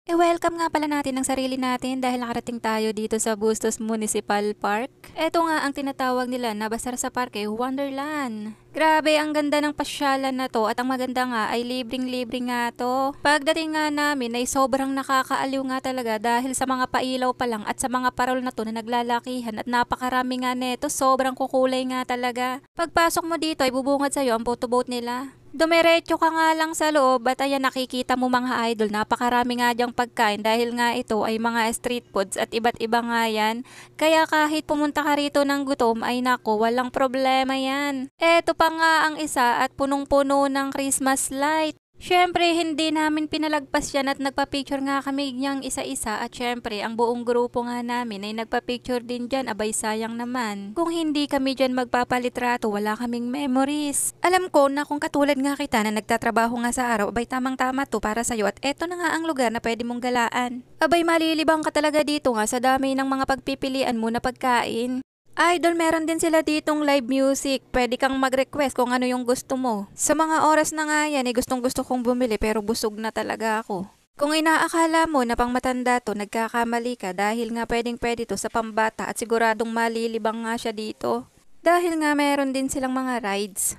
I-welcome nga pala natin ang sarili natin dahil nakarating tayo dito sa Bustos Municipal Park. Ito nga ang tinatawag nila na Basar sa Parke, Wonderland. Grabe, ang ganda ng pasyalan na to at ang maganda nga ay libreng-libre nga to. Pagdating nga namin ay sobrang nakakaaliw nga talaga dahil sa mga pailaw pa lang at sa mga parol na to na naglalakihan at napakarami nga neto, sobrang kukulay nga talaga. Pagpasok mo dito ay bubungad sa'yo ang photo boat nila. Dumiretso ka nga lang sa loob at ayan nakikita mo mga idol, napakarami nga diyang pagkain dahil nga ito ay mga street foods at iba't iba nga yan. Kaya kahit pumunta ka rito ng gutom ay nako, walang problema yan. Eto pa nga ang isa at punong-puno ng Christmas light. Syempre, hindi namin pinalagpas yan at nagpa-picture nga kami niyang isa-isa at syempre, ang buong grupo nga namin ay nagpa-picture din dyan, abay sayang naman. Kung hindi kami dyan magpapalitrato, wala kaming memories. Alam ko na kung katulad nga kita na nagtatrabaho nga sa araw, abay tamang-tama to para sa'yo at eto na nga ang lugar na pwede mong galaan. Abay malilibang ka talaga dito nga sa dami ng mga pagpipilian mo na pagkain. Idol, meron din sila ditong live music. Pwede kang mag-request kung ano yung gusto mo. Sa mga oras na nga yan, gustong gusto kong bumili pero busog na talaga ako. Kung inaakala mo na pang matanda to, nagkakamali ka dahil nga pwedeng-pwede to sa pambata at siguradong malilibang nga siya dito. Dahil nga meron din silang mga rides.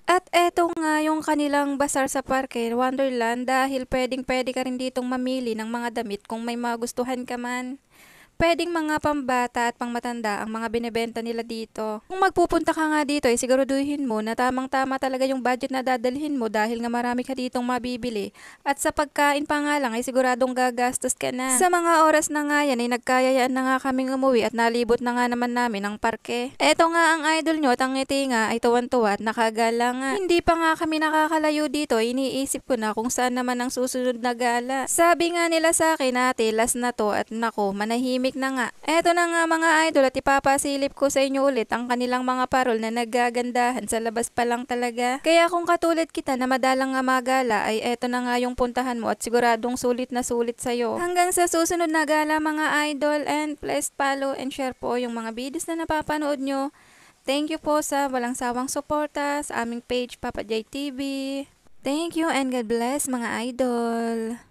At eto nga yung kanilang basar sa parke, Wonderland, dahil pwedeng-pwede ka rin ditong mamili ng mga damit kung may magustuhan ka man. Pwedeng mga pambata at pangmatanda ang mga binebenta nila dito. Kung magpupunta ka nga dito ay siguraduhin mo na tamang-tama talaga yung budget na dadalhin mo dahil nga marami ka ditong mabibili. At sa pagkain pa nga lang ay siguradong gagastos ka na. Sa mga oras na nga yan ay nagkayayaan na nga kaming umuwi at nalibot na nga naman namin ang parke. Eto nga ang idol nyo at ang ngiti nga ay tuwan-tuwa at nakagala nga. Hindi pa nga kami nakakalayo dito, iniisip ko na kung saan naman ang susunod na gala. Sabi nga nila sa akin, ate, last na to at nako, manahimik na nga. Eto na nga mga idol at ipapasilip ko sa inyo ulit ang kanilang mga parol na nagagandahan sa labas pa lang talaga. Kaya kung katulad kita na madalang nga magala ay eto na nga yung puntahan mo at siguradong sulit na sulit sa'yo. Hanggang sa susunod na gala mga idol, and please follow and share po yung mga videos na napapanood nyo. Thank you po sa walang sawang suporta sa aming page Papa J TV. Thank you and God bless mga idol.